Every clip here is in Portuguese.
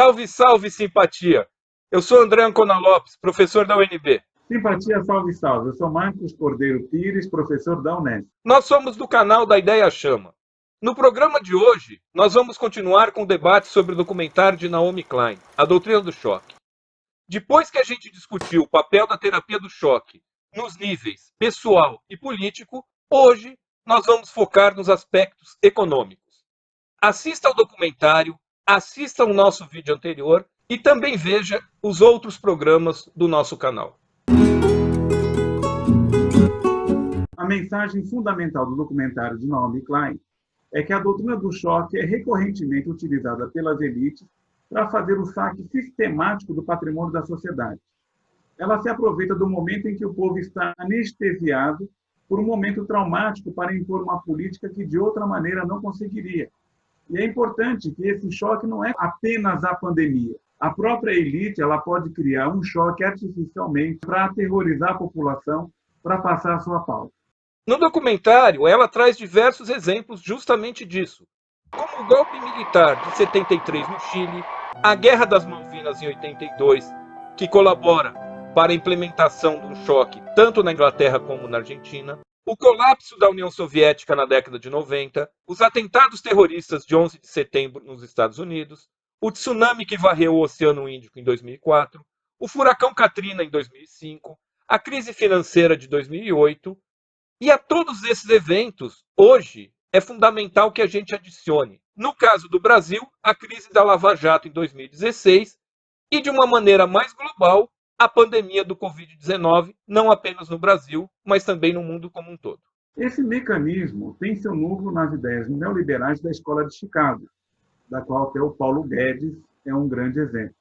Salve, salve, simpatia! Eu sou André Ancona Lopes, professor da UNB. Simpatia, salve, salve. Eu sou Marcos Cordeiro Pires, professor da Unesp. Nós somos do canal da Ideia Chama. No programa de hoje, nós vamos continuar com o debate sobre o documentário de Naomi Klein, A Doutrina do Choque. Depois que a gente discutiu o papel da terapia do choque nos níveis pessoal e político, hoje nós vamos focar nos aspectos econômicos. Assista ao documentário, assista ao nosso vídeo anterior e também veja os outros programas do nosso canal. A mensagem fundamental do documentário de Naomi Klein é que a doutrina do choque é recorrentemente utilizada pelas elites para fazer o saque sistemático do patrimônio da sociedade. Ela se aproveita do momento em que o povo está anestesiado por um momento traumático para impor uma política que de outra maneira não conseguiria. E é importante que esse choque não é apenas a pandemia. A própria elite ela pode criar um choque artificialmente para aterrorizar a população, para passar a sua pauta. No documentário, ela traz diversos exemplos justamente disso, como o golpe militar de 73 no Chile, a Guerra das Malvinas em 82, que colabora para a implementação de um choque tanto na Inglaterra como na Argentina, o colapso da União Soviética na década de 90, os atentados terroristas de 11 de setembro nos Estados Unidos, o tsunami que varreu o Oceano Índico em 2004, o furacão Katrina em 2005, a crise financeira de 2008, e a todos esses eventos, hoje, é fundamental que a gente adicione, no caso do Brasil, a crise da Lava Jato em 2016 e, de uma maneira mais global, a pandemia do Covid-19, não apenas no Brasil, mas também no mundo como um todo. Esse mecanismo tem seu núcleo nas ideias neoliberais da Escola de Chicago, da qual até o Paulo Guedes é um grande exemplo.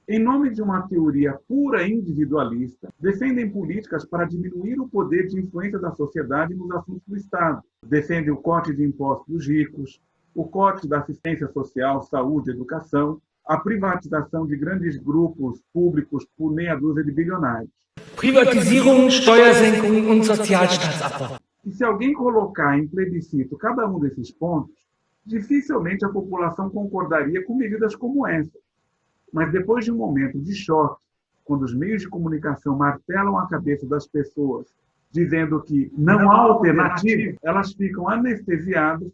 Em nome de uma teoria pura individualista, defendem políticas para diminuir o poder de influência da sociedade nos assuntos do Estado. Defendem o corte de impostos dos ricos, o corte da assistência social, saúde, educação, a privatização de grandes grupos públicos por meia dúzia de bilionários. Privatisierung, Steuersenkung und Sozialstaatsabbau. E se alguém colocar em plebiscito cada um desses pontos, dificilmente a população concordaria com medidas como essa. Mas depois de um momento de choque, quando os meios de comunicação martelam a cabeça das pessoas, dizendo que não há alternativa, elas ficam anestesiadas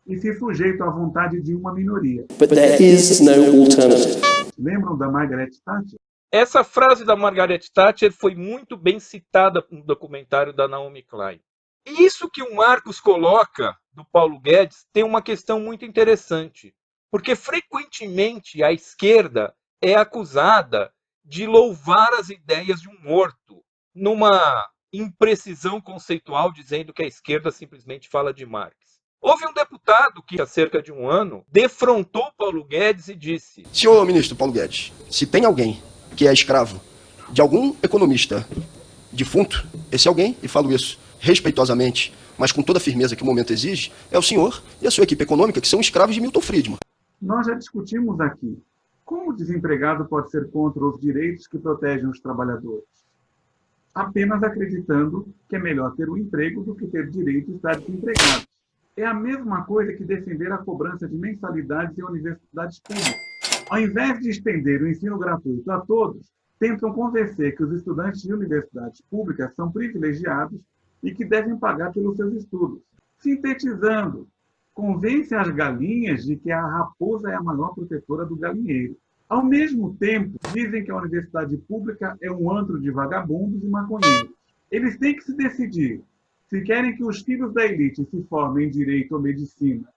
e se sujeitam à vontade de uma minoria. But there is no alternative. Lembram da Margaret Thatcher? Essa frase da Margaret Thatcher foi muito bem citada no documentário da Naomi Klein. E isso que o Marcos coloca, do Paulo Guedes, tem uma questão muito interessante, porque frequentemente a esquerda é acusada de louvar as ideias de um morto, numa imprecisão conceitual, dizendo que a esquerda simplesmente fala de Marx. Houve um deputado que, há cerca de um ano, defrontou Paulo Guedes e disse: Senhor ministro Paulo Guedes, se tem alguém que é escravo de algum economista defunto, esse alguém, e falo isso respeitosamente, mas com toda a firmeza que o momento exige, é o senhor e a sua equipe econômica, que são escravos de Milton Friedman. Nós já discutimos aqui como o desempregado pode ser contra os direitos que protegem os trabalhadores, apenas acreditando que é melhor ter um emprego do que ter direito de estar desempregado. É a mesma coisa que defender a cobrança de mensalidades em universidades públicas. Ao invés de estender o ensino gratuito a todos, tentam convencer que os estudantes de universidades públicas são privilegiados e que devem pagar pelos seus estudos. Sintetizando, convencem as galinhas de que a raposa é a maior protetora do galinheiro. Ao mesmo tempo, dizem que a universidade pública é um antro de vagabundos e maconheiros. Eles têm que se decidir se querem que os filhos da elite se formem em direito ou medicina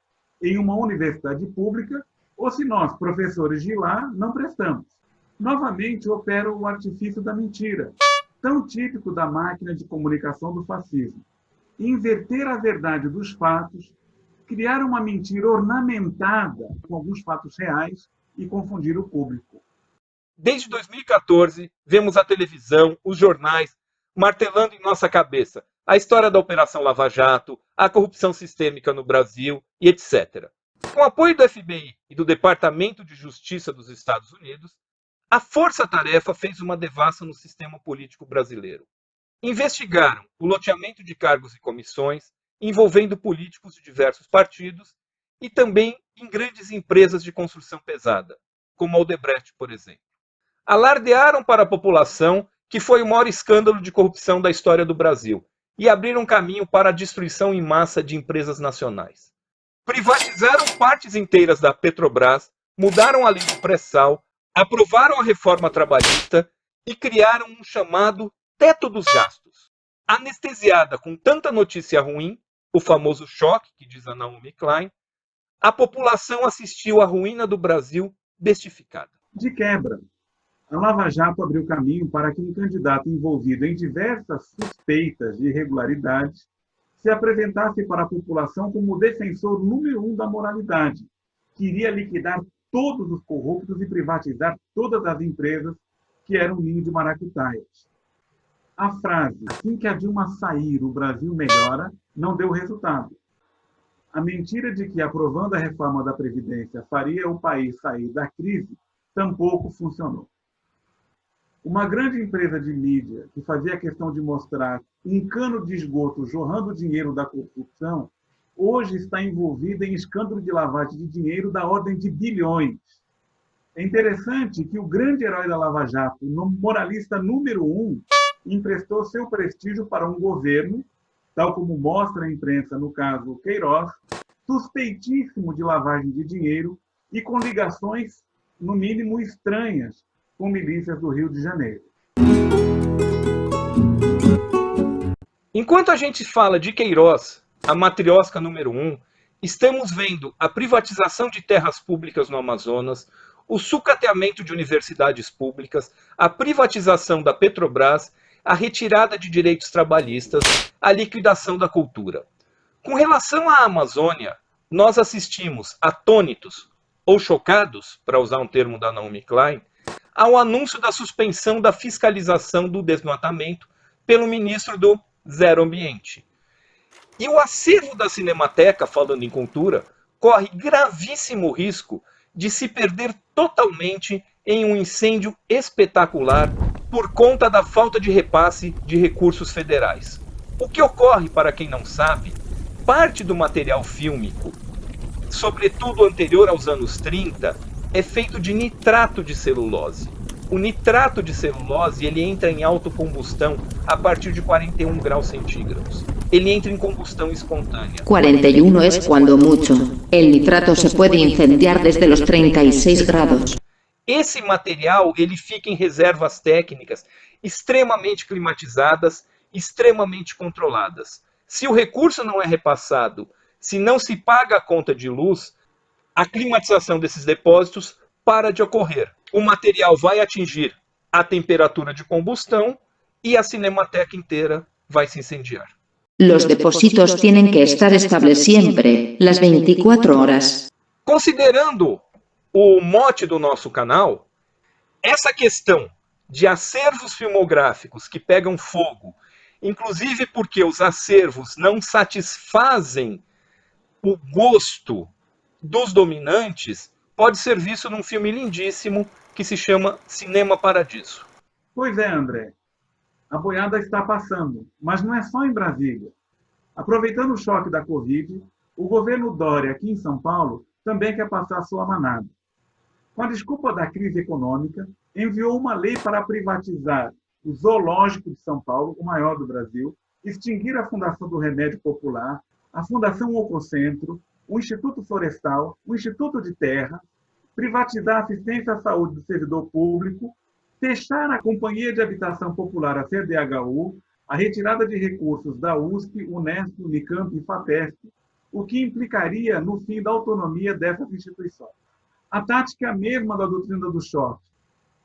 em uma universidade pública ou se nós, professores de lá, não prestamos. Novamente opera o artifício da mentira, tão típico da máquina de comunicação do fascismo. Inverter a verdade dos fatos, criar uma mentira ornamentada com alguns fatos reais e confundir o público. Desde 2014, vemos a televisão, os jornais, martelando em nossa cabeça a história da Operação Lava Jato, a corrupção sistêmica no Brasil e etc. Com o apoio do FBI e do Departamento de Justiça dos Estados Unidos, a Força-Tarefa fez uma devassa no sistema político brasileiro. Investigaram o loteamento de cargos e comissões, envolvendo políticos de diversos partidos e também em grandes empresas de construção pesada. como a Odebrecht, por exemplo. Alardearam para a população que foi o maior escândalo de corrupção da história do Brasil e abriram caminho para a destruição em massa de empresas nacionais. Privatizaram partes inteiras da Petrobras, mudaram a lei do pré-sal, aprovaram a reforma trabalhista e criaram um chamado teto dos gastos. Anestesiada com tanta notícia ruim, o famoso choque, que diz a Naomi Klein, a população assistiu à ruína do Brasil bestificada. De quebra, a Lava Jato abriu caminho para que um candidato envolvido em diversas suspeitas de irregularidades se apresentasse para a população como o defensor número 1 da moralidade, que iria liquidar todos os corruptos e privatizar todas as empresas que eram ninho de maracutaias. A frase, assim que a Dilma sair, o Brasil melhora, não deu resultado. A mentira de que, aprovando a reforma da Previdência, faria o país sair da crise, tampouco funcionou. Uma grande empresa de mídia que fazia questão de mostrar um cano de esgoto jorrando dinheiro da corrupção, hoje está envolvida em escândalo de lavagem de dinheiro da ordem de bilhões. É interessante que o grande herói da Lava Jato, o moralista número 1, emprestou seu prestígio para um governo, tal como mostra a imprensa no caso Queiroz, suspeitíssimo de lavagem de dinheiro e com ligações, no mínimo, estranhas com milícias do Rio de Janeiro. Enquanto a gente fala de Queiroz, a matriosca número 1, estamos vendo a privatização de terras públicas no Amazonas, o sucateamento de universidades públicas, a privatização da Petrobras, a retirada de direitos trabalhistas, a liquidação da cultura. Com relação à Amazônia, nós assistimos atônitos ou chocados, para usar um termo da Naomi Klein, ao anúncio da suspensão da fiscalização do desmatamento pelo ministro do Zero Ambiente. E o acervo da Cinemateca, falando em cultura, corre gravíssimo risco de se perder totalmente em um incêndio espetacular por conta da falta de repasse de recursos federais. O que ocorre, para quem não sabe, parte do material fílmico, sobretudo anterior aos anos 30, é feito de nitrato de celulose. O nitrato de celulose ele entra em autocombustão a partir de 41 graus centígrados. Ele entra em combustão espontânea. 41 es cuando mucho. El nitrato se puede incendiar desde los 36 grados. Esse material ele fica em reservas técnicas extremamente climatizadas, extremamente controladas. Se o recurso não é repassado, se não se paga a conta de luz, a climatização desses depósitos para de ocorrer. O material vai atingir a temperatura de combustão e a Cinemateca inteira vai se incendiar. Los depósitos tienen que estar estables siempre, las 24 horas. Considerando o mote do nosso canal, essa questão de acervos filmográficos que pegam fogo, inclusive porque os acervos não satisfazem o gosto dos dominantes, pode ser visto num filme lindíssimo que se chama Cinema Paradiso. Pois é, André. A boiada está passando, mas não é só em Brasília. Aproveitando o choque da Covid, o governo Dória, aqui em São Paulo, também quer passar sua manada. Com a desculpa da crise econômica, enviou uma lei para privatizar o Zoológico de São Paulo, o maior do Brasil, extinguir a Fundação do Remédio Popular, a Fundação Ococentro, o Instituto Florestal, o Instituto de Terra, privatizar a assistência à saúde do servidor público, fechar a Companhia de Habitação Popular, a CDHU, a retirada de recursos da USP, Unesp, Unicamp e FAPESP, o que implicaria no fim da autonomia dessas instituições. A tática mesma da doutrina do choque,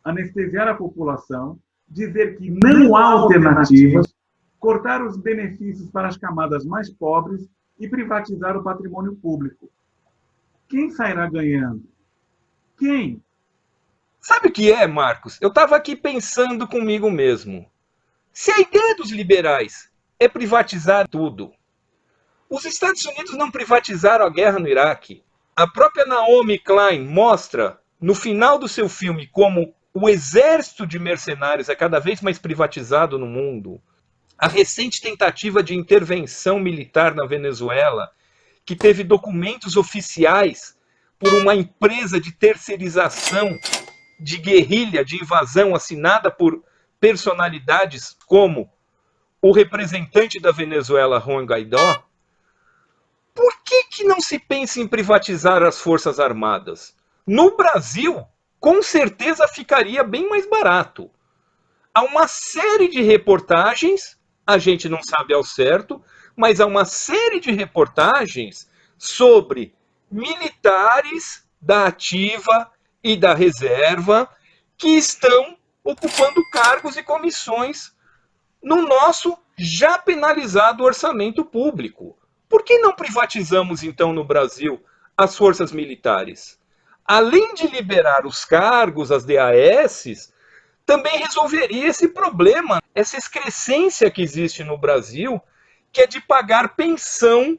anestesiar a população, dizer que não há alternativas, cortar os benefícios para as camadas mais pobres e privatizar o patrimônio público. Quem sairá ganhando? Quem? Sabe o que é, Marcos? Eu estava aqui pensando comigo mesmo. Se a ideia dos liberais é privatizar tudo, os Estados Unidos não privatizaram a guerra no Iraque. A própria Naomi Klein mostra, no final do seu filme, como o exército de mercenários é cada vez mais privatizado no mundo. A recente tentativa de intervenção militar na Venezuela, que teve documentos oficiais por uma empresa de terceirização, de guerrilha, de invasão, assinada por personalidades como o representante da Venezuela, Juan Guaidó, por que não se pensa em privatizar as Forças Armadas? No Brasil, com certeza ficaria bem mais barato. Há uma série de reportagens, a gente não sabe ao certo, mas há uma série de reportagens sobre militares da ativa e da reserva que estão ocupando cargos e comissões no nosso já penalizado orçamento público. Por que não privatizamos, então, no Brasil, as forças militares? Além de liberar os cargos, as DASs, também resolveria esse problema, essa excrescência que existe no Brasil, que é de pagar pensão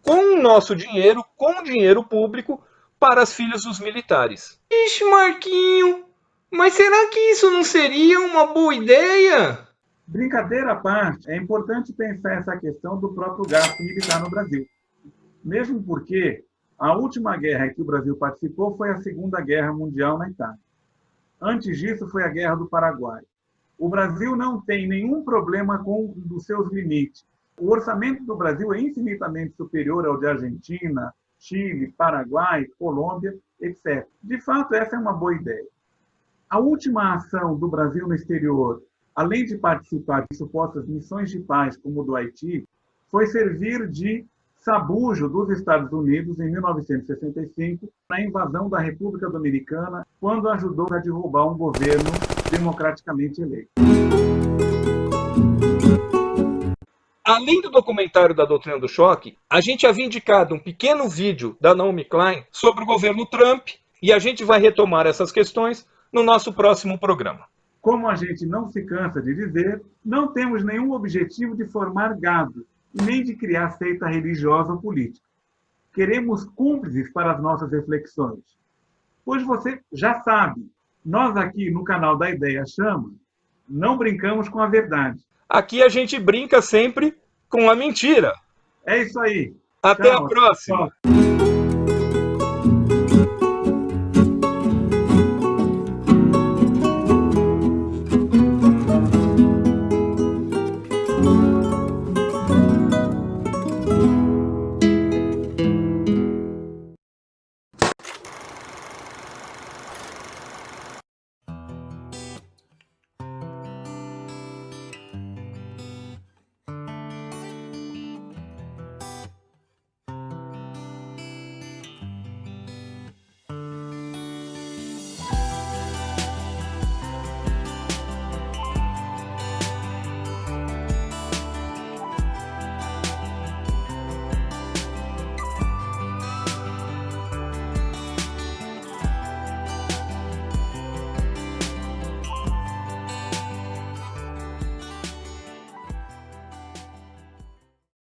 com o nosso dinheiro, com o dinheiro público, para as filhas dos militares. Ixi, Marquinho, mas será que isso não seria uma boa ideia? Brincadeira à parte, é importante pensar essa questão do próprio gasto militar no Brasil. Mesmo porque a última guerra que o Brasil participou foi a Segunda Guerra Mundial na Itália. Antes disso foi a Guerra do Paraguai. O Brasil não tem nenhum problema com os seus limites. O orçamento do Brasil é infinitamente superior ao de Argentina, Chile, Paraguai, Colômbia, etc. De fato, essa é uma boa ideia. A última ação do Brasil no exterior, além de participar de supostas missões de paz, como o do Haiti, foi servir de sabujo dos Estados Unidos em 1965, na invasão da República Dominicana, quando ajudou a derrubar um governo democraticamente eleito. Além do documentário da Doutrina do Choque, a gente havia indicado um pequeno vídeo da Naomi Klein sobre o governo Trump, e a gente vai retomar essas questões no nosso próximo programa. Como a gente não se cansa de dizer, não temos nenhum objetivo de formar gado, e nem de criar seita religiosa ou política. Queremos cúmplices para as nossas reflexões. Pois você já sabe, nós aqui no canal da Ideia Chama, não brincamos com a verdade. Aqui a gente brinca sempre com a mentira. É isso aí. Até Tchau. a próxima. Tchau.